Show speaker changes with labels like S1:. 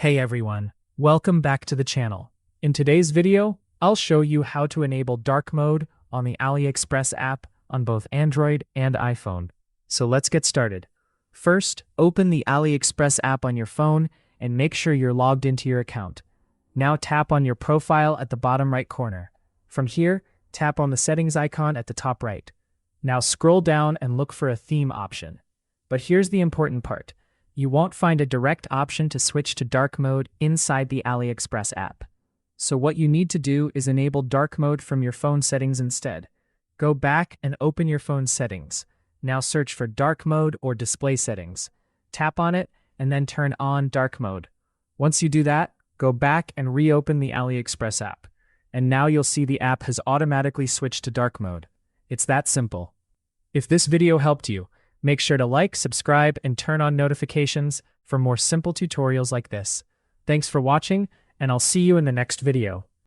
S1: Hey everyone, welcome back to the channel. In today's video, I'll show you how to enable dark mode on the AliExpress app on both Android and iPhone. So let's get started. First, open the AliExpress app on your phone and make sure you're logged into your account. Now tap on your profile at the bottom right corner. From here, tap on the settings icon at the top right. Now scroll down and look for a theme option. But here's the important part. You won't find a direct option to switch to dark mode inside the AliExpress app. So what you need to do is enable dark mode from your phone settings instead. Go back and open your phone settings. Now search for dark mode or display settings. Tap on it and then turn on dark mode. Once you do that, go back and reopen the AliExpress app. And now you'll see the app has automatically switched to dark mode. It's that simple. If this video helped you, make sure to like, subscribe, and turn on notifications for more simple tutorials like this. Thanks for watching, and I'll see you in the next video.